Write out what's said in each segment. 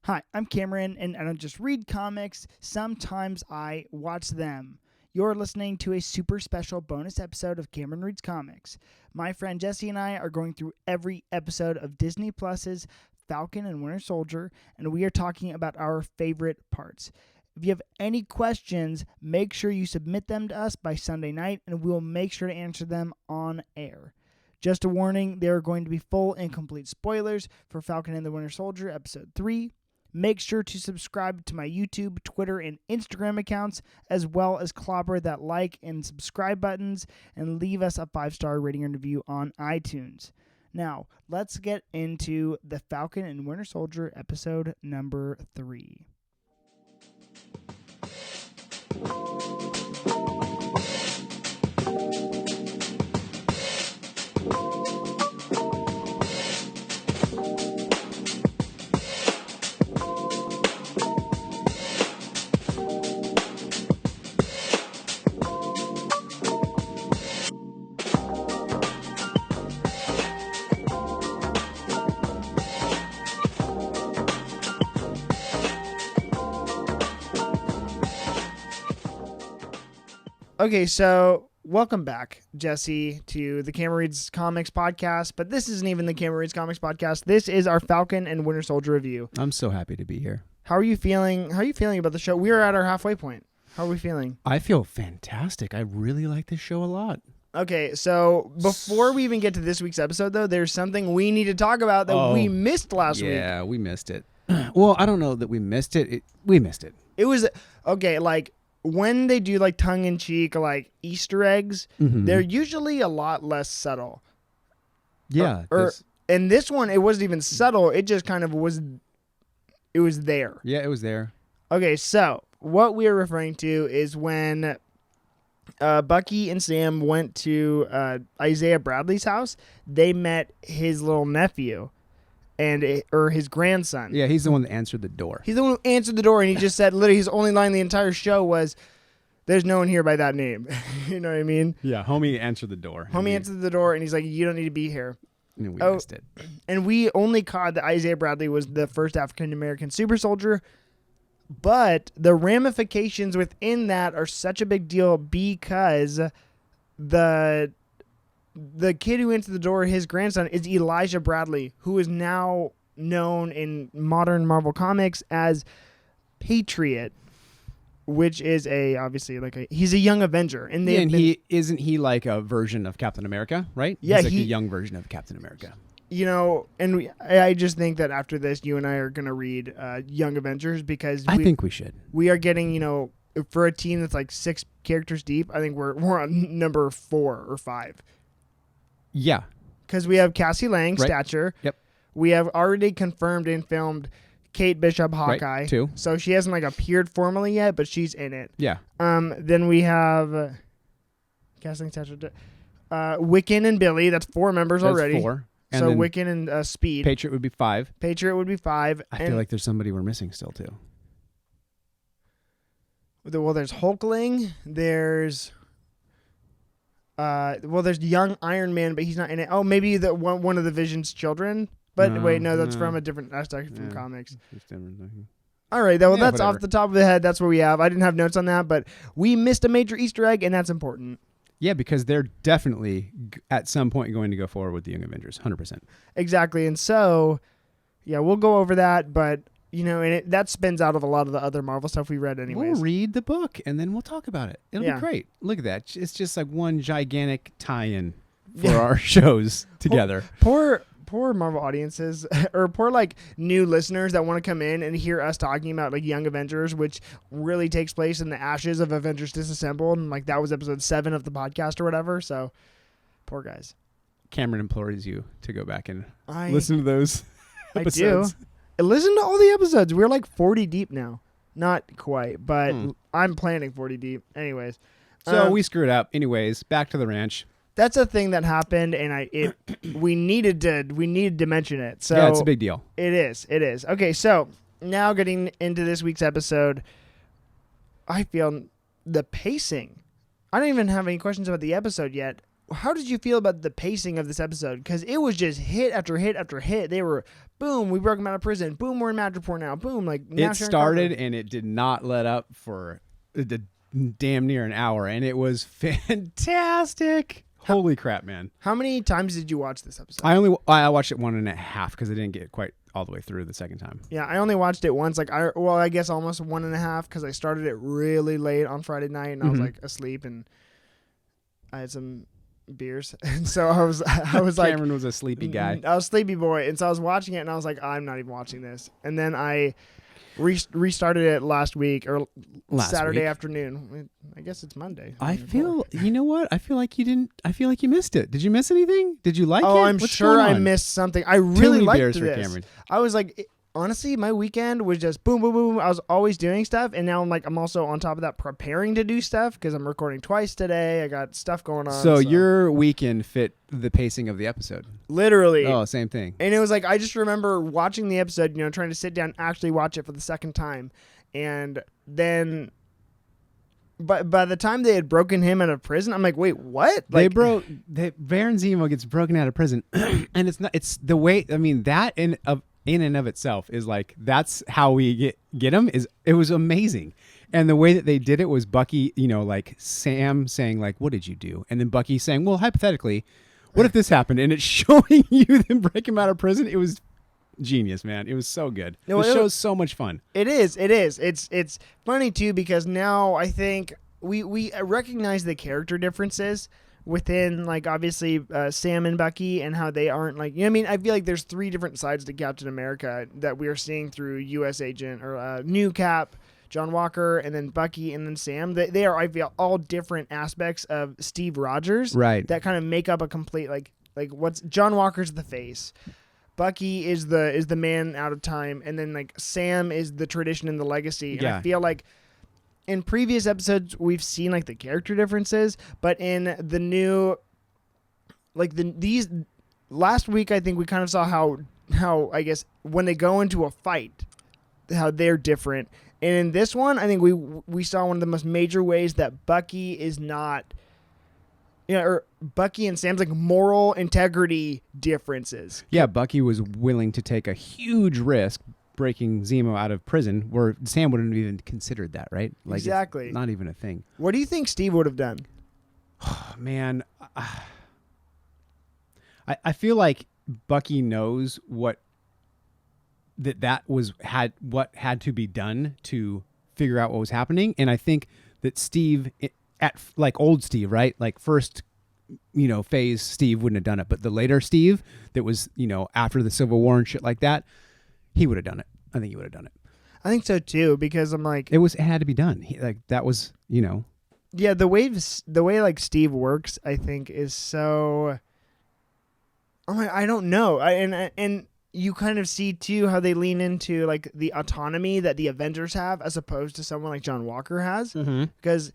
Hi, I'm Cameron, and I don't just read comics, sometimes I watch them. You're listening to a super special bonus episode of Cameron Reads Comics. My friend Jesse and I are going through every episode of Disney Plus's Falcon and Winter Soldier, and we are talking about our favorite parts. If you have any questions, make sure you submit them to us by Sunday night, and we will make sure to answer them on air. Just a warning, there are going to be full and complete spoilers for Falcon and the Winter Soldier Episode 3. Make sure to subscribe to my YouTube, Twitter, and Instagram accounts, as well as clobber that like and subscribe buttons, and leave us a 5-star rating and review on iTunes. Now, let's get into the Falcon and Winter Soldier episode number 3. Okay, so welcome back, Jesse, to the Cameron Reads Comics podcast, but this isn't even the Cameron Reads Comics podcast. This is our Falcon and Winter Soldier review. I'm so happy to be here. How are you feeling? How are you feeling about the show? We are at our halfway point. How are we feeling? I feel fantastic. I really like this show a lot. Okay, so before we even get to this week's episode, though, there's something we need to talk about that we missed last week. Yeah, we missed it. Well, I don't know that we missed it. We missed it. It was, okay, like, when they do like tongue-in-cheek like Easter eggs, they're usually a lot less subtle. Yeah. And this one, it wasn't even subtle. It just kind of was. It was there. Yeah, it was there. Okay, so what we are referring to is when Bucky and Sam went to Isaiah Bradley's house. They met his little nephew. Or his grandson. Yeah, he's the one that answered the door. He's the one who answered the door, and he just said, literally, his only line the entire show was, "There's no one here by that name." You know what I mean? Yeah, homie answered the door. Answered the door, and he's like, "You don't need to be here." And we missed it. And we only caught that Isaiah Bradley was the first African-American super soldier, but the ramifications within that are such a big deal because the kid who answered the door, his grandson, is Elijah Bradley, who is now known in modern Marvel Comics as Patriot, which is he's a young Avenger. And isn't he like a version of Captain America, right? Yeah, he's like a young version of Captain America. You know, and I just think that after this, you and I are going to read Young Avengers because I think we should. We are getting, for a team that's like 6 characters deep, I think we're on number 4 or 5. Yeah. Because we have Cassie Lang, right. Stature. Yep. We have already confirmed and filmed Kate Bishop, Hawkeye. Right, too. So she hasn't appeared formally yet, but she's in it. Yeah. Then we have Cassie Lang, Stature, Wiccan and Billy. That's 4 members already. That's 4. And so Wiccan and Speed. Patriot would be 5. I feel like there's somebody we're missing still, too. Well, there's Hulkling. There's young Iron Man, but he's not in it. Oh, maybe one of the Vision's children. But that's from a different aspect from comics. All right, that's whatever. Off the top of the head. That's what we have. I didn't have notes on that, but we missed a major Easter egg, and that's important. Yeah, because they're definitely at some point going to go forward with the Young Avengers, 100%. Exactly, and so, yeah, we'll go over that, but that spins out of a lot of the other Marvel stuff we read anyways. We'll read the book, and then we'll talk about it. It'll be great. Look at that. It's just like one gigantic tie-in for our shows together. Poor Marvel audiences, or poor new listeners that want to come in and hear us talking about Young Avengers, which really takes place in the ashes of Avengers Disassembled, and that was episode 7 of the podcast or whatever. So, poor guys. Cameron implores you to go back and listen to those episodes. I do. Listen to all the episodes. We're 40 deep now. Not quite, but I'm planning 40 deep. Anyways. So we screwed up. Anyways, back to the ranch. That's a thing that happened, and we needed to mention it. So yeah, it's a big deal. It is. Okay, so now getting into this week's episode, I feel the pacing. I don't even have any questions about the episode yet. how did you feel about the pacing of this episode? Because it was just hit after hit after hit. They were, boom, we broke him out of prison. Boom, we're in Madripoor now. Boom, like now it Sharon started Carter. and it did not let up for the damn near an hour, and it was fantastic. Holy crap, man! How many times did you watch this episode? I watched it 1.5 because I didn't get quite all the way through the second time. Yeah, I only watched it once. Like I guess almost 1.5 because I started it really late on Friday night and I was like asleep and I had some beers and so I was like Cameron was a sleepy guy. I was a sleepy boy and so I was watching it and I was like I'm not even watching this and then I restarted it last week or Saturday afternoon. I guess it's Monday. I feel you know what? I feel like you didn't. I feel like you missed it. Did you miss anything? Did you like it? Oh, I'm What's sure going I on? missed something. I really liked beers this. for Cameron. I was like, honestly, my weekend was just boom, boom, boom. I was always doing stuff, and now I'm also on top of that preparing to do stuff because I'm recording twice today. I got stuff going on. So your weekend fit the pacing of the episode. Literally. Oh, same thing. And it was like I just remember watching the episode, trying to sit down and actually watch it for the second time, and then. But by the time they had broken him out of prison, I'm like, wait, what? Baron Zemo gets broken out of prison, and it's the way. I mean, that in and of itself is like that's how we get him. It was amazing, and the way that they did it was Bucky, like Sam saying like, "What did you do?" and then Bucky saying, "Well, hypothetically, what if this happened?" and it's showing you them break him out of prison. It was genius, man. It was so good. The show's so much fun. It is. It's funny too because now I think we recognize the character differences within like obviously Sam and Bucky and how they aren't like I mean I feel like there's 3 different sides to Captain America that we are seeing through U.S. Agent or New Cap, John Walker, and then Bucky and then Sam. They are I feel all different aspects of Steve Rogers, right? That kind of make up a complete like what's John Walker's the face. Bucky is the man out of time, and then like Sam is the tradition and the legacy. And I feel like in previous episodes we've seen like the character differences, but in the new these last week I think we kind of saw how I guess when they go into a fight how they're different. And in this one I think we saw one of the most major ways that Bucky is not or Bucky and Sam's like moral integrity differences. Yeah, Bucky was willing to take a huge risk breaking Zemo out of prison where Sam wouldn't have even considered that, right? Like exactly. It's not even a thing. What do you think Steve would have done? Oh, man, I feel like Bucky knows what had to be done to figure out what was happening, and I think that Steve at like old Steve, right? Like first, phase Steve wouldn't have done it, but the later Steve that was, after the Civil War and shit like that, he would have done it. I think he would have done it. I think so too, because I'm like, it had to be done. That was, Yeah, the way like Steve works, I think is so. I'm like, I don't know, and you kind of see too how they lean into like the autonomy that the Avengers have as opposed to someone like John Walker has, because.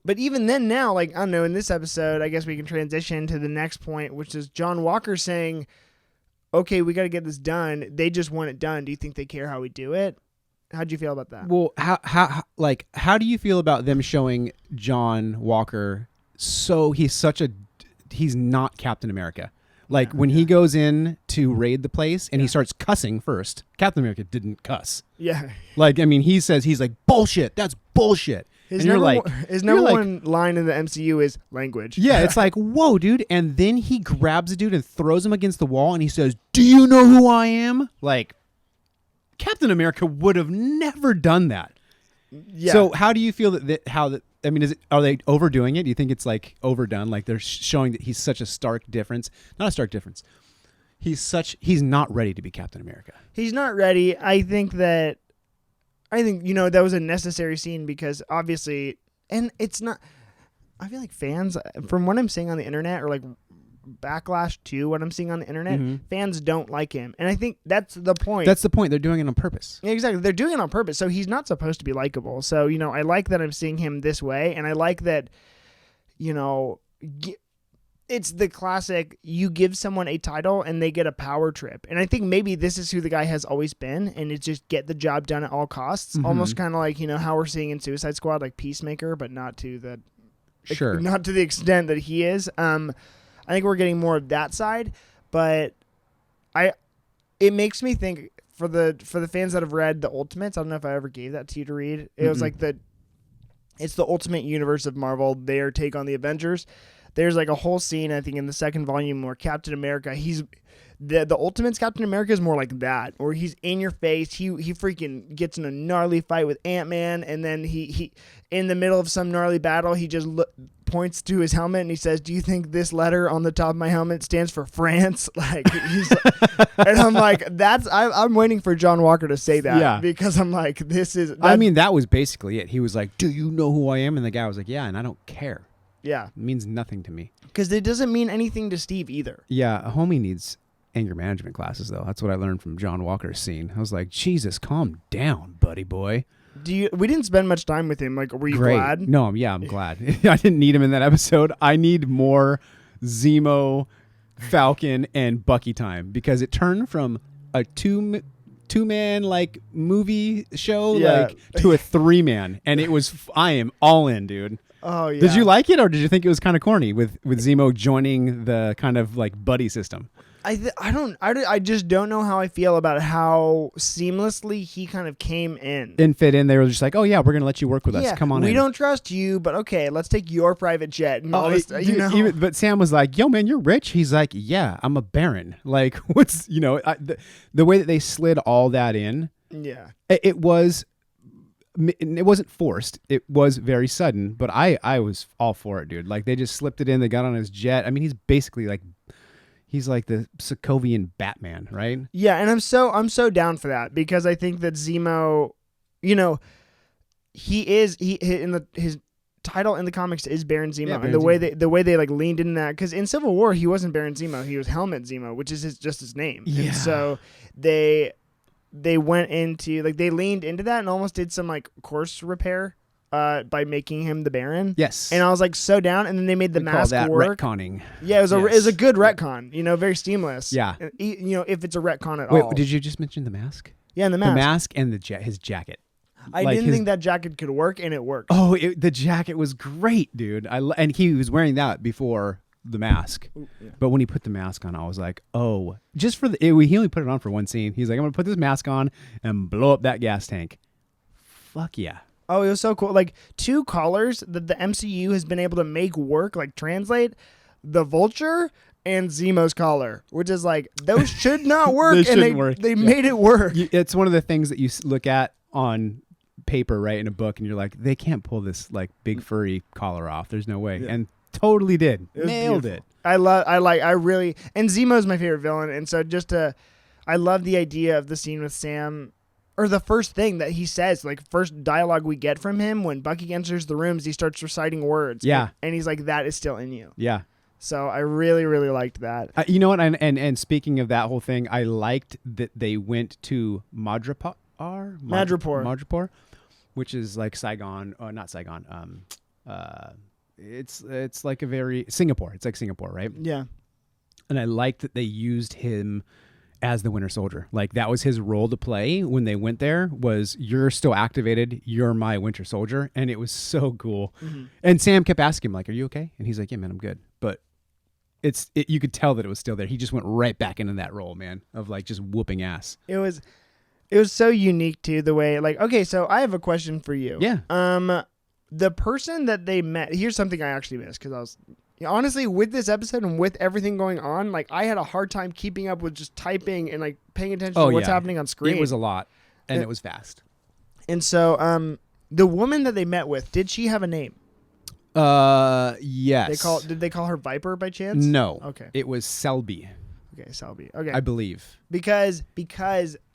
But even then now, like, I don't know, in this episode, I guess we can transition to the next point, which is John Walker saying, okay, we got to get this done. They just want it done. Do you think they care how we do it? How'd you feel about that? Well, how do you feel about them showing John Walker he's not Captain America? Like when he goes in to raid the place and he starts cussing first, Captain America didn't cuss. Yeah. Like, I mean, he's like, bullshit. That's bullshit. His number one line in the MCU is language. Yeah, it's like, whoa, dude. And then he grabs a dude and throws him against the wall and he says, do you know who I am? Like, Captain America would have never done that. Yeah. So how do you feel are they overdoing it? Do you think it's like overdone? Like they're showing that he's such a stark difference. Not a stark difference. He's not ready to be Captain America. He's not ready. I think that that was a necessary scene because obviously, and it's not, I feel like fans, from what I'm seeing on the internet or like backlash to what I'm seeing on the internet, fans don't like him. And I think that's the point. That's the point. They're doing it on purpose. Yeah, exactly. They're doing it on purpose. So he's not supposed to be likable. So, I like that I'm seeing him this way. And I like that, it's the classic, you give someone a title and they get a power trip. And I think maybe this is who the guy has always been. And it's just get the job done at all costs. Almost kind of like, how we're seeing in Suicide Squad, like Peacemaker, but not to the Sure. Not to the extent that he is. I think we're getting more of that side, but it makes me think for the fans that have read the Ultimates. I don't know if I ever gave that to you to read. It was like it's the Ultimate Universe of Marvel, their take on the Avengers. There's like a whole scene, I think, in the second volume where Captain America, the Ultimates Captain America is more like that, or he's in your face. He freaking gets in a gnarly fight with Ant-Man, and then he in the middle of some gnarly battle, he just points to his helmet and he says, "Do you think this letter on the top of my helmet stands for France?" Like, and I'm like, I'm waiting for John Walker to say that, because I'm like, that was basically it. He was like, "Do you know who I am?" And the guy was like, "Yeah, and I don't care." Yeah, it means nothing to me. Because it doesn't mean anything to Steve either. Yeah, a homie needs anger management classes, though. That's what I learned from John Walker's scene. I was like, Jesus, calm down, buddy boy. We didn't spend much time with him. Like, were you glad? No, I'm glad. I didn't need him in that episode. I need more Zemo, Falcon, and Bucky time, because it turned from a two-man like movie show to a 3-man, and it was I am all in, dude. Oh yeah. Did you like it, or did you think it was kind of corny with Zemo joining the kind of like buddy system? I just don't know how I feel about how seamlessly he kind of came in and fit in. They were just like, "Oh yeah, we're gonna let you work with us. Come on in. We don't trust you, but okay, let's take your private jet." And all this, but Sam was like, "Yo, man, you're rich." He's like, "Yeah, I'm a baron." Like, what's the way that they slid all that in? Yeah, it wasn't forced. It was very sudden, but I was all for it, dude. Like, they just slipped it in. They got on his jet. I mean, he's basically like. He's like the Sokovian Batman, right? Yeah, and I'm so down for that, because I think that Zemo, his title in the comics is Baron Zemo, and the way they like leaned into that, because in Civil War he wasn't Baron Zemo, he was Helmet Zemo, which is just his name. Yeah. And so they went into they leaned into that and almost did some like course repair. By making him the Baron. Yes. And I was like so down, and then they made the mask call that work. Retconning. Yeah, it was a good retcon, very seamless. Yeah. If it's a retcon at all. Wait, did you just mention the mask? Yeah, and the mask. The mask and his jacket. I didn't think that jacket could work, and it worked. Oh, the jacket was great, dude. And he was wearing that before the mask. Ooh, yeah. But when he put the mask on, I was like, oh, just for he only put it on for one scene. He's like, I'm going to put this mask on and blow up that gas tank. Fuck yeah. Oh, it was so cool. Like, 2 collars that the MCU has been able to make work, like translate, the Vulture and Zemo's collar, which is like, those should not work. They made it work. It's one of the things that you look at on paper, right, in a book, and you're like, they can't pull this like big furry collar off. There's no way. Yeah. And totally did. Nailed it. And Zemo's my favorite villain. And so I love the idea of the scene with Sam. Or the first thing that he says, like first dialogue we get from him when Bucky enters the rooms, he starts reciting words. Yeah. And he's like, that is still in you. Yeah. So I really, really liked that. You know what? And speaking of that whole thing, I liked that they went to Madripoor, which is like Saigon, or not Saigon. It's like Singapore. It's like Singapore, right? Yeah. And I liked that they used him as the Winter Soldier. Like, that was his role to play when they went there, was you're still activated, you're my Winter Soldier. And it was so cool. Mm-hmm. And Sam kept asking him, like, are you okay? And he's like, yeah, man, I'm good. But you could tell that it was still there. He just went right back into that role, man, of like just whooping ass. It was so unique too, the way, like, okay, so I have a question for you. Yeah. The person that they met, here's something I actually missed, because I was honestly, with this episode and with everything going on, like, I had a hard time keeping up with just typing and like paying attention to what's happening on screen. It was a lot, and it was fast. And so, the woman that they met with, did she have a name? Yes. Did they call her Viper by chance? No. Okay. It was Selby. Okay, Selby. Okay. I believe. Because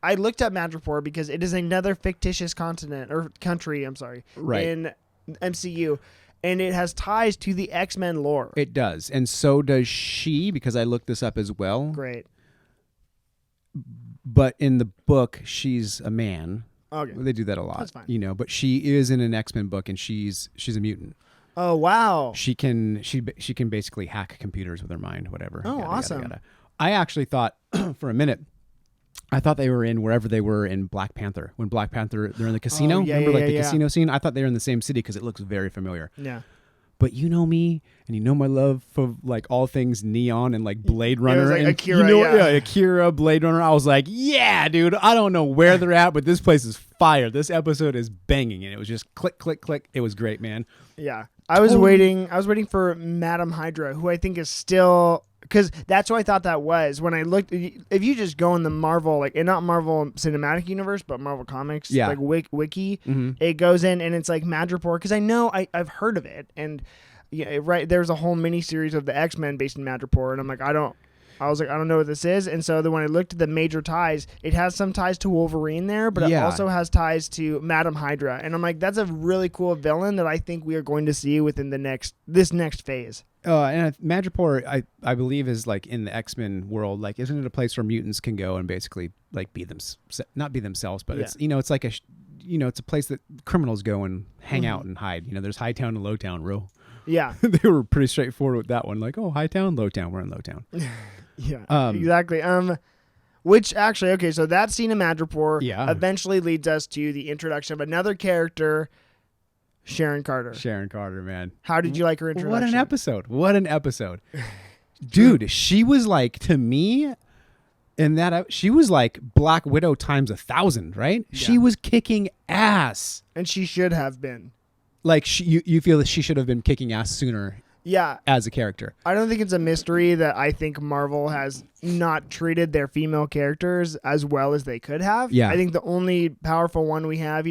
I looked up Madripoor because it is another fictitious continent or country, I'm sorry. Right. In MCU. And it has ties to the X-Men lore. It does. And so does she, because I looked this up as well. Great. But in the book, she's a man. Okay. They do that a lot. That's fine. But she is in an X-Men book, and she's a mutant. Oh, wow. She can basically hack computers with her mind, whatever. Oh, awesome. Yada. I actually thought for a minute, I thought they were in wherever they were in Black Panther. When Black Panther, they're in the casino. Oh, yeah, Remember, yeah, the casino scene? I thought they were in the same city because it looks very familiar. Yeah. but you know me, and you know my love for like all things neon and like Blade Runner, like and Akira, you know, yeah. Akira, Blade Runner. I was like, yeah, dude. I don't know where they're at, but this place is fire. This episode is banging, and it was just click, click, click. It was great, man. Yeah. I was waiting for Madam Hydra, who I think is still, because that's what I thought that was when I looked. If you just go in the Marvel, like, and not Marvel Cinematic Universe, but Marvel Comics, like wiki, it goes in and it's like Madripoor, because I know I've heard of it, and yeah, right, there's a whole mini series of the X-Men based in Madripoor, and I'm like, I don't know what this is. And so then when I looked at the major ties, it has some ties to Wolverine there, but it also has ties to Madam Hydra. And I'm like, that's a really cool villain that I think we are going to see within this next phase. And Madripoor, I believe, is like in the X-Men world. Like, isn't it a place where mutants can go and basically like not be themselves, but it's, it's like it's a place that criminals go and hang out and hide. There's Hightown and Lowtown, real. Yeah. They were pretty straightforward with that one. Like, oh, Hightown, Lowtown, we're in Lowtown. Yeah, exactly. Which actually, okay, so that scene in Madripoor eventually leads us to the introduction of another character, Sharon Carter. Sharon Carter, man. How did you like her introduction? What an episode. Dude, she was like, to me, she was like Black Widow times 1,000, right? Yeah. She was kicking ass. And she should have been. Like, you feel that she should have been kicking ass sooner. Yeah. As a character. I don't think it's a mystery that I think Marvel has not treated their female characters as well as they could have. Yeah. I think the only powerful one we have,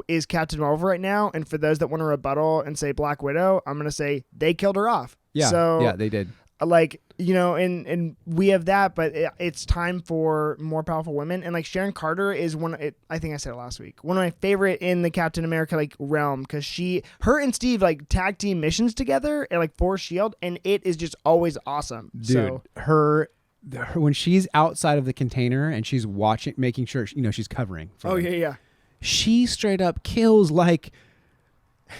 is Captain Marvel right now. And for those that want to rebuttal and say Black Widow, I'm going to say they killed her off. Yeah. So, yeah, they did. Like, and we have that, but it's time for more powerful women. And like Sharon Carter is I think I said it last week, one of my favorite in the Captain America like realm, because her and Steve like tag team missions together and like for S.H.I.E.L.D. and it is just always awesome. Dude, so her when she's outside of the container and she's watching, making sure she's covering. Yeah. She straight up kills like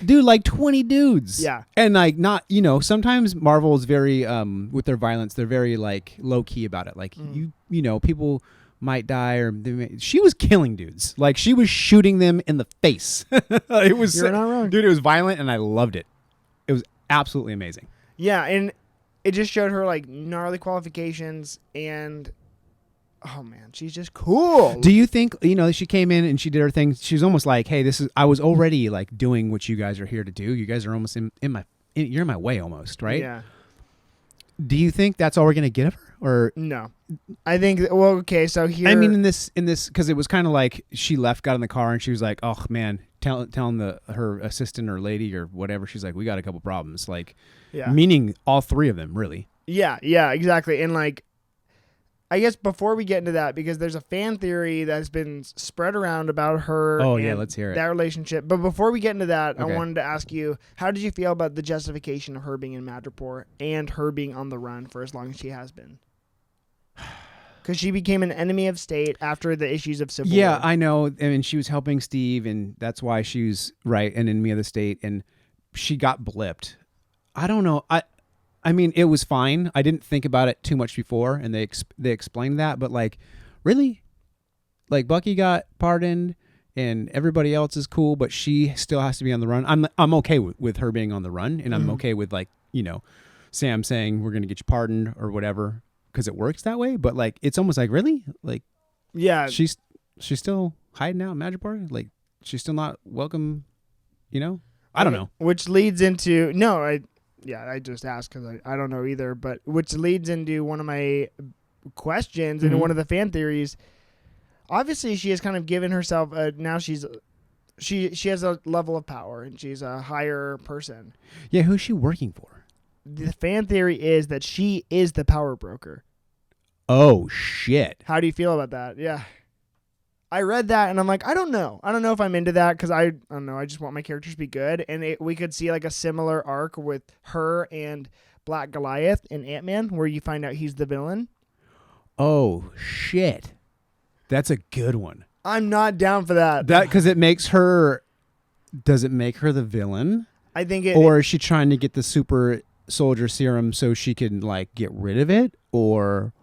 20 dudes. Yeah. And like, not, sometimes Marvel is very, with their violence, they're very like low key about it. Like people might die she was killing dudes. Like, she was shooting them in the face. It was, you're not wrong. Dude, it was violent and I loved it. It was absolutely amazing. Yeah. And it just showed her like gnarly qualifications and, oh man, she's just cool. Do you think, she came in and she did her thing. She's almost like, hey, I was already like doing what you guys are here to do. You guys are almost you're in my way almost, right? Yeah. Do you think that's all we're going to get of her? Or no? I think, well, okay, so here. I mean, in this, because it was kind of like she got in the car and she was like, oh man, telling her assistant or lady or whatever, she's like, we got a couple problems. Like, meaning all three of them, really. Yeah, exactly. And like, I guess before we get into that, because there's a fan theory that's been spread around about her. Oh, yeah, let's hear it. That relationship. But before we get into that, okay. I wanted to ask you, how did you feel about the justification of her being in Madripoor and her being on the run for as long as she has been? Because she became an enemy of state after the issues of Civil War. Yeah, I know. I mean, she was helping Steve, and that's why she was, an enemy of the state, and she got blipped. I don't know. I mean, it was fine. I didn't think about it too much before, and they explained that. But like, really, like Bucky got pardoned, and everybody else is cool, but she still has to be on the run. I'm okay with her being on the run, and I'm okay with Sam saying we're gonna get you pardoned or whatever because it works that way. But like, it's almost like, really, like, yeah, she's still hiding out in Madripoor. Like, she's still not welcome. I don't know. Which leads into I just asked because I don't know either, but which leads into one of my questions and one of the fan theories. Obviously, she has kind of given herself now she has a level of power and she's a higher person. Yeah, who's she working for? The fan theory is that she is the power broker. Oh shit! How do you feel about that? Yeah. I read that and I'm like, I don't know. I don't know if I'm into that because I don't know. I just want my characters to be good. And we could see like a similar arc with her and Black Goliath in Ant-Man where you find out he's the villain. Oh, shit. That's a good one. I'm not down for that. Because it makes her... Does it make her the villain? I think it... Or is she trying to get the super soldier serum so she can like get rid of it? Or...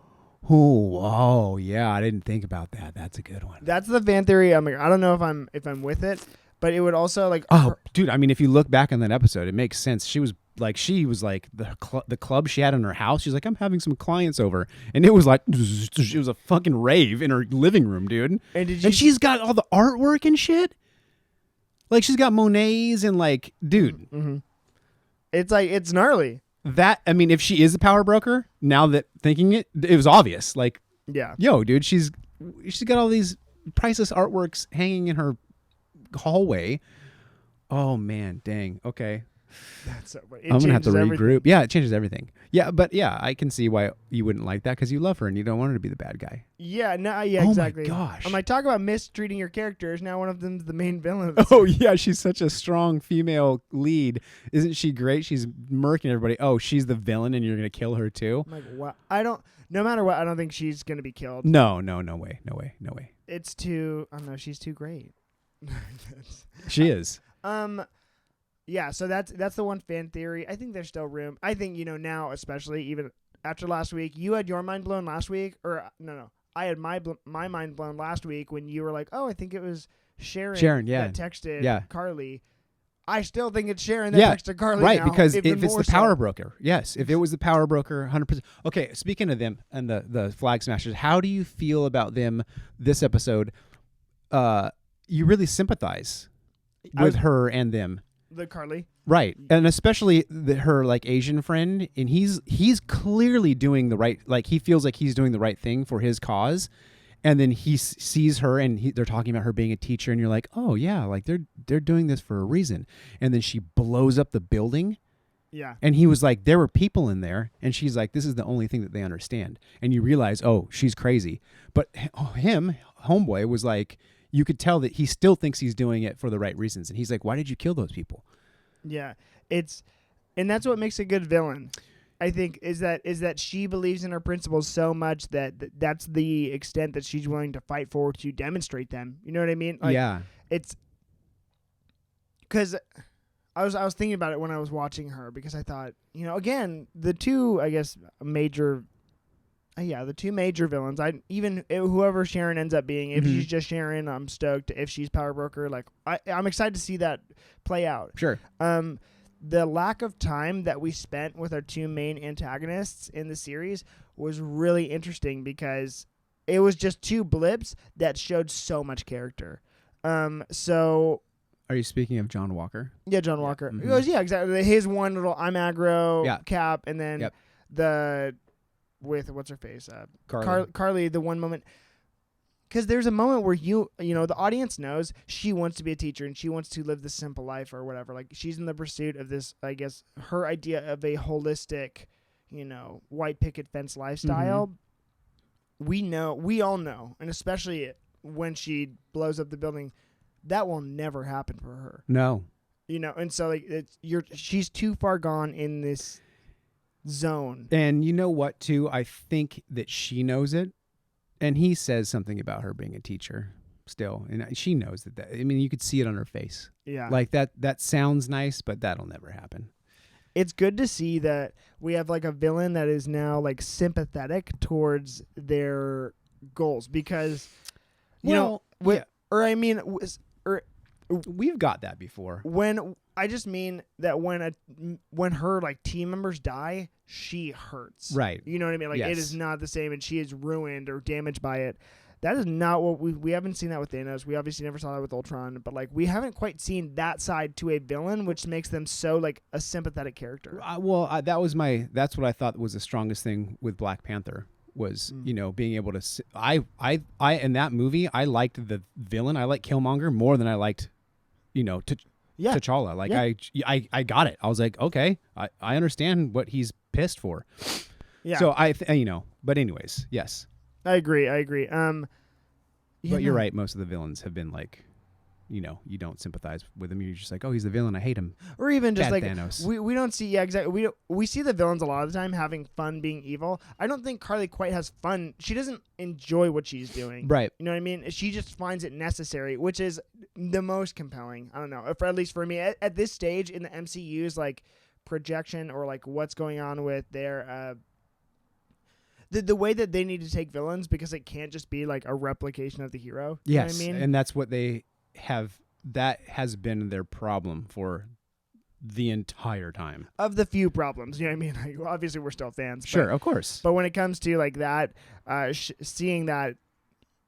Oh, yeah, I didn't think about that. That's a good one. That's the fan theory. I don't know if I'm with it, But it would also like. Oh, dude! I mean, if you look back on that episode, it makes sense. She was like the club she had in her house. She's like, I'm having some clients over, and it was like it was a fucking rave in her living room, dude. And she's got all the artwork and shit. Like she's got Monets and like, dude. Mm-hmm. It's like it's gnarly. That I mean, if she is a power broker, now that thinking it was obvious. Like, yeah, yo, dude, she's got all these priceless artworks hanging in her hallway. Oh man, dang. Okay. That's so funny. I'm gonna have to regroup. Everything. Yeah, it changes everything. Yeah, but yeah, I can see why you wouldn't like that because you love her and you don't want her to be the bad guy. Yeah, no, yeah, oh exactly. Oh my gosh! I'm like, talk about mistreating your characters. Now one of them's the main villain. Oh yeah, she's such a strong female lead. Isn't she great? She's murking everybody. Oh, she's the villain and you're gonna kill her too. I'm like, what? No matter what, I don't think she's gonna be killed. No way. It's too. I don't know. She's too great. She is. Yeah, so that's the one fan theory. I think there's still room. I think, now, especially even after last week, you had your mind blown last week, or no, I had my mind blown last week when you were like, oh, I think it was Sharon yeah. that texted Carly. I still think it's Sharon that texted Carly right, now, because if it's the power so. broker, yes, if it was the power broker, 100%. Okay, speaking of them and the Flag Smashers, how do you feel about them this episode? You really sympathize with her and them. The Carly, right, and especially her like Asian friend, and he's clearly doing the right. Like he feels like he's doing the right thing for his cause, and then he sees her, and they're talking about her being a teacher, and you're like, oh yeah, like they're doing this for a reason. And then she blows up the building, yeah, and he was like, there were people in there, and she's like, this is the only thing that they understand, and you realize, oh, she's crazy, but homeboy was like. You could tell that he still thinks he's doing it for the right reasons. And he's like, why did you kill those people? Yeah, and that's what makes a good villain, I think, is that she believes in her principles so much that that's the extent that she's willing to fight for to demonstrate them. You know what I mean? Like, yeah. It's because I was thinking about it when I was watching her because I thought, again, the two, I guess, major... the two major villains. Whoever Sharon ends up being, if she's just Sharon, I'm stoked. If she's Power Broker, like I'm excited to see that play out. Sure. The lack of time that we spent with our two main antagonists in the series was really interesting because it was just two blips that showed so much character. So. Are you speaking of John Walker? Yeah, John Walker. Mm-hmm. He goes, yeah, exactly. His one little I'm aggro cap, and then the. With what's her face, Carly. The one moment, because there's a moment where the audience knows she wants to be a teacher and she wants to live this simple life or whatever. Like she's in the pursuit of this, I guess, her idea of a holistic, white picket fence lifestyle. Mm-hmm. We all know, and especially when she blows up the building, that will never happen for her. No, and so like she's too far gone in this zone. And you know what too, I think that she knows it, and he says something about her being a teacher still, and she knows that I mean, you could see it on her face. Yeah, like that sounds nice, but that'll never happen. It's good to see that we have like a villain that is now like sympathetic towards their goals because we've got that before. I just mean that when her like team members die, she hurts. Right. You know what I mean? Like it is not the same, and she is ruined or damaged by it. That is not what we haven't seen that with Thanos. We obviously never saw that with Ultron, but like we haven't quite seen that side to a villain, which makes them so like a sympathetic character. That's what I thought was the strongest thing with Black Panther was being able to. I in that movie I liked the villain. I liked Killmonger more than I liked. T'Challa. Like I got it. I was like, okay, I understand what he's pissed for. Yeah. So but anyways, yes. I agree. But you're right. Most of the villains have been like, you don't sympathize with him. You're just like, oh, he's the villain. I hate him. Or even just like Thanos. We don't see exactly. We see the villains a lot of the time having fun being evil. I don't think Carly quite has fun. She doesn't enjoy what she's doing. Right. You know what I mean? She just finds it necessary, which is the most compelling. I don't know. At least for me, at this stage in the MCU's like projection or like what's going on with their the way that they need to take villains because it can't just be like a replication of the hero. Yes, you know what I mean? And that's what they have that has been their problem for the entire time. Of the few problems, you know what I mean? Like, obviously, we're still fans. Sure, of course. But when it comes to like that, seeing that,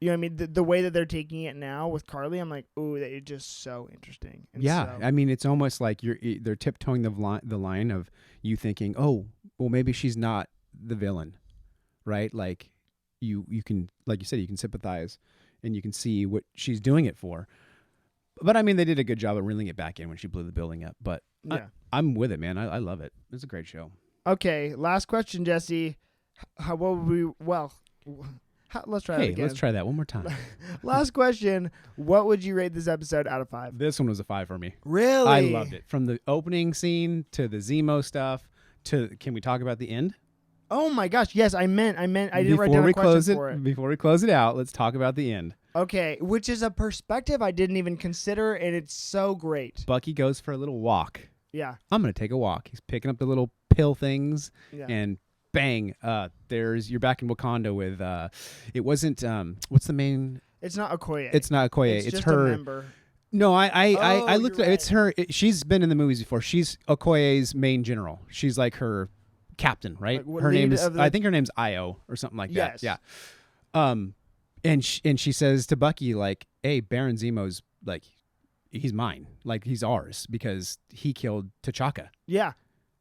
you know what I mean? The way that they're taking it now with Carly, I'm like, ooh, that is just so interesting. And yeah, so, I mean, it's almost like they're tiptoeing the line of you thinking, oh, well, maybe she's not the villain, right? Like you can, like you said, you can sympathize and you can see what she's doing it for. But I mean, they did a good job of reeling it back in when she blew the building up. But yeah. I'm with it, man. I love it. It's a great show. Okay, last question, Jesse. What would we? Well, let's try that again. Let's try that one more time. Last question. What would you rate this episode out of 5? This one was a 5 for me. Really? I loved it. From the opening scene to the Zemo stuff to, can we talk about the end? Oh my gosh! Yes, I didn't write down a question for it. Before we close it out, let's talk about the end. Okay, which is a perspective I didn't even consider, and it's so great. Bucky goes for a little walk. Yeah. I'm going to take a walk. He's picking up the little pill things, and bang, you're back in Wakanda with, it wasn't, what's the main? It's not Okoye. It's not Okoye. It's just her. A member. No, I looked at right. It's her. She's been in the movies before. She's Okoye's main general. She's like her captain, right? Like, her name is, I think her name's Io or something like that. Yes. Yeah. And she says to Bucky, like, hey, Baron Zemo's like, he's mine. Like, he's ours because he killed T'Chaka. Yeah.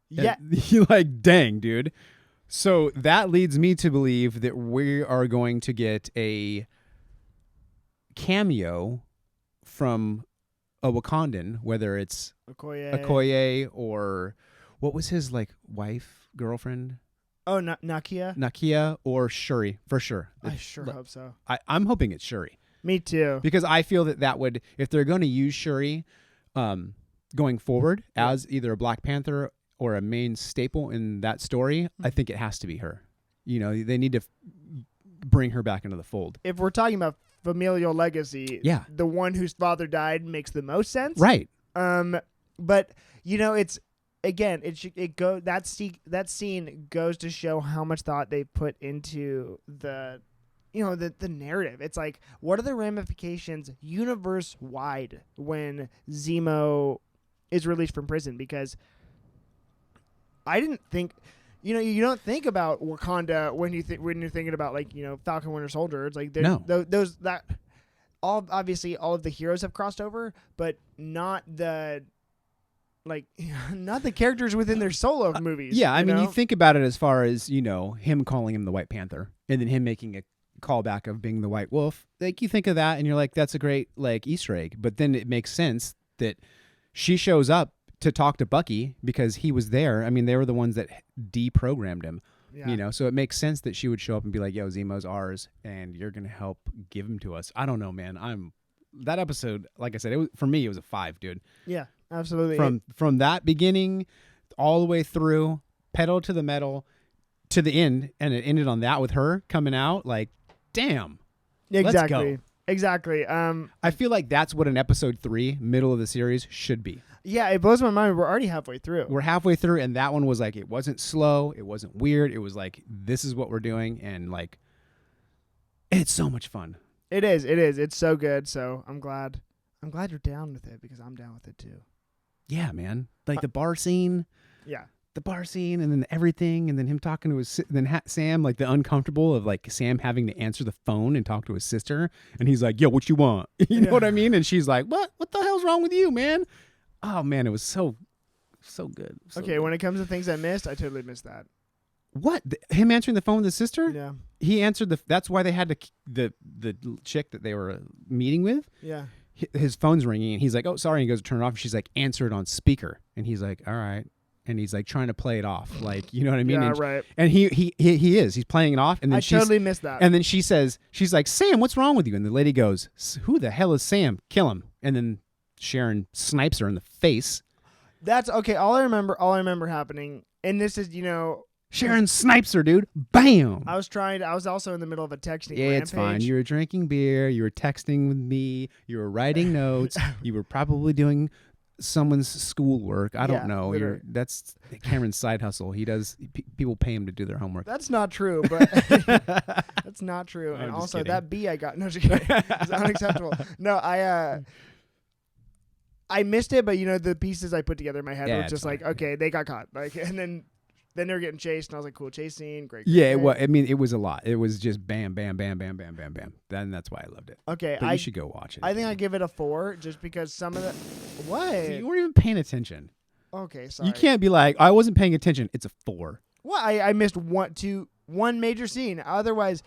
Yeah. You're like, dang, dude. So that leads me to believe that we are going to get a cameo from a Wakandan, whether it's Okoye or what was his like wife, girlfriend? Oh, Nakia? Nakia or Shuri, for sure. I sure hope so. I'm hoping it's Shuri. Me too. Because I feel that would, if they're going to use Shuri going forward as either a Black Panther or a main staple in that story, I think it has to be her. You know, they need to bring her back into the fold. If we're talking about familial legacy, the one whose father died makes the most sense. Right. But, you know, it's, again, that scene goes to show how much thought they put into the narrative. It's like, what are the ramifications universe wide when Zemo is released from prison? Because I didn't think, you don't think about Wakanda when you're thinking about, like, Falcon Winter Soldier. It's like obviously all of the heroes have crossed over, but not the characters within their solo movies. Yeah, I mean, you think about it as far as, him calling him the White Panther and then him making a callback of being the White Wolf. Like, you think of that and you're like, that's a great, like, Easter egg. But then it makes sense that she shows up to talk to Bucky because he was there. I mean, they were the ones that deprogrammed him, so it makes sense that she would show up and be like, yo, Zemo's ours and you're going to help give him to us. I don't know, man. That episode, like I said, for me, it was a 5, dude. Yeah. Absolutely. From that beginning all the way through, pedal to the metal to the end, and it ended on that with her coming out. Like, damn. Exactly. Let's go. Exactly. I feel like that's what an episode 3, middle of the series, should be. Yeah, it blows my mind. We're already halfway through. We're halfway through, and that one was like, it wasn't slow, it wasn't weird. It was like, this is what we're doing, and like, it's so much fun. It is. It's so good. So I'm glad you're down with it because I'm down with it too. Yeah, man. Like the bar scene. Yeah. The bar scene and then everything and then him talking to Sam, like the uncomfortable of like Sam having to answer the phone and talk to his sister. And he's like, yo, what you want? You know what I mean? And she's like, what the hell's wrong with you, man? Oh, man, it was so good. Okay, when it comes to things I missed, I totally missed that. What? Him answering the phone with his sister? Yeah. He answered that's why they had the chick that they were meeting with. Yeah. His phone's ringing and he's like, oh, sorry. And he goes to turn it off. And she's like, answer it on speaker. And he's like, all right. And he's like trying to play it off. Like, you know what I mean? Yeah, and, right. And he is. He's playing it off. And then I totally missed that. And then she's like, Sam, what's wrong with you? And the lady goes, who the hell is Sam? Kill him. And then Sharon snipes her in the face. That's okay. All I remember happening, and this is, Sharon snipes her, dude. Bam. I was also in the middle of a texting Yeah, rampage. it's fine. You were drinking beer. You were texting with me. You were writing notes. You were probably doing someone's schoolwork. I don't know. That's Cameron's side hustle. He does. People pay him to do their homework. That's not true, but that's not true. And also kidding. that B I got, no, just kidding. It's unacceptable. No, I missed it, but the pieces I put together in my head were it's just fine. like, okay, they got caught, like, and then they were getting chased, and I was like, cool chase scene, great. Yeah, I mean, it was a lot. It was just bam, bam, bam, bam, bam, bam, bam. Then that's why I loved it. Okay, But you should go watch it. I think I give it a 4 just because some of the what? See, you weren't even paying attention. Okay, sorry. You can't be like, I wasn't paying attention. It's a 4. Well, I missed one major scene. Otherwise,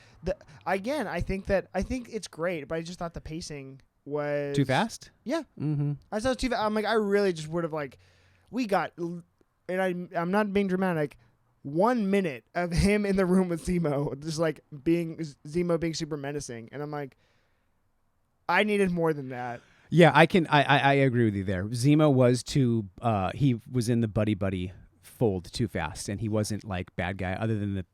I think it's great, but I just thought the pacing was Too fast? Yeah. Mm-hmm. I thought it was too fast. I'm like, I really just would have we got, and I'm not being dramatic. 1 minute of him in the room with Zemo, just like Zemo being super menacing, and I'm like, I needed more than that. Yeah, I agree with you there. Zemo was he was in the buddy fold too fast, and he wasn't like bad guy other than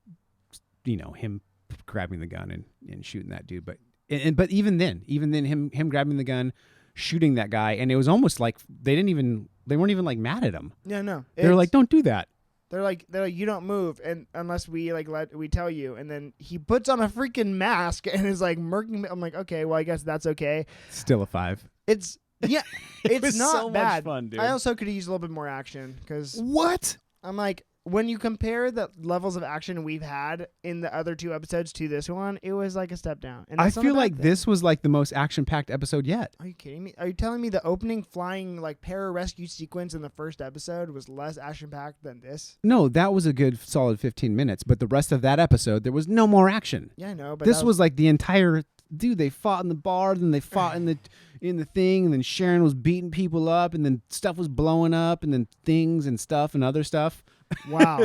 him grabbing the gun and shooting that dude. But even then him grabbing the gun, shooting that guy, and it was almost like they weren't even like mad at him. Yeah, no. They were like, don't do that. They're like, you don't move, and unless we we tell you, and then he puts on a freaking mask and is like murking me. I'm like, okay, well, I guess that's okay. Still a 5. It's it's not so bad. Much fun, dude. I also could use a little bit more action because what? I'm like, when you compare the levels of action we've had in the other 2 episodes to this one, it was like a step down. And I feel like this was like the most action-packed episode yet. Are you kidding me? Are you telling me the opening flying like pararescue sequence in the first episode was less action-packed than this? No, that was a good solid 15 minutes, but the rest of that episode, there was no more action. Yeah, I know. But this was like the entire... Dude, they fought in the bar, then they fought in the thing, and then Sharon was beating people up, and then stuff was blowing up, and then things and stuff and other stuff. Wow.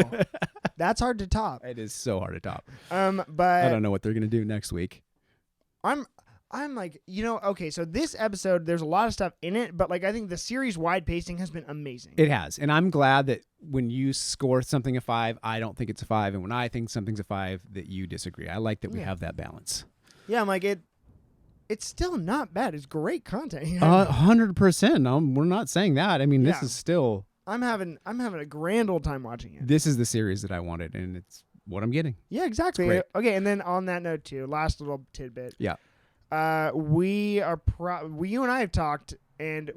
That's hard to top. It is so hard to top. But I don't know what they're gonna do next week. I'm like, okay, so this episode, there's a lot of stuff in it, but like I think the series-wide pacing has been amazing. It has, and I'm glad that when you score something a 5, I don't think it's a 5, and when I think something's a 5, that you disagree. I like that we have that balance. Yeah, I'm like it's still not bad. It's great content. 100%. We're not saying that. I mean, this is still. I'm having a grand old time watching it. This is the series that I wanted, and it's what I'm getting. Yeah, exactly. Okay, and then on that note too, last little tidbit. Yeah. You and I have talked, and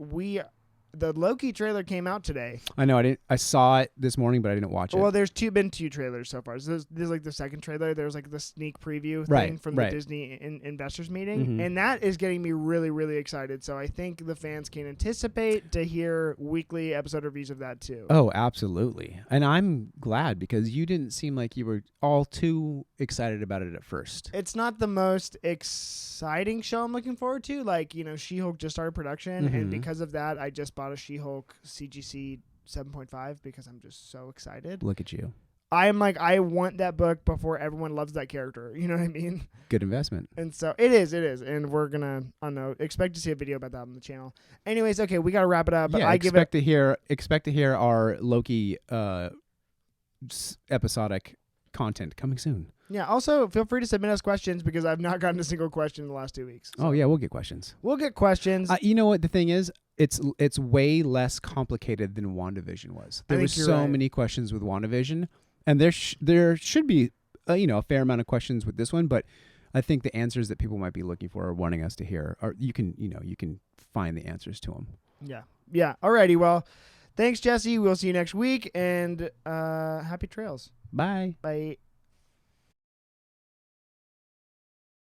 the Loki trailer came out today. I know. I saw it this morning, but I didn't watch it. Well, there's been 2 trailers so far. So this is like the second trailer. There's like the sneak preview thing from the Disney investors meeting, and that is getting me really, really excited. So I think the fans can anticipate to hear weekly episode reviews of that too. Oh, absolutely. And I'm glad because you didn't seem like you were all too excited about it at first. It's not the most exciting show I'm looking forward to. Like, She-Hulk just started production, and because of that, I just bought a She-Hulk CGC 7.5 because I'm just so excited. Look at you. I'm like, I want that book before everyone loves that character. You know what I mean? Good investment. And so it is. And we're going to, I don't know, expect to see a video about that on the channel. Anyways, okay, we got to wrap it up. But yeah, expect to hear our Loki episodic content coming soon. Yeah, also feel free to submit us questions because I've not gotten a single question in the last 2 weeks. So. Oh, yeah, we'll get questions. We'll get questions. You know what the thing is? It's way less complicated than WandaVision was. There were so many questions with WandaVision, and there should be a fair amount of questions with this one, but I think the answers that people might be looking for or wanting us to hear are you can find the answers to them. Yeah. Alrighty, well, thanks, Jesse. We'll see you next week, and happy trails. Bye. Bye.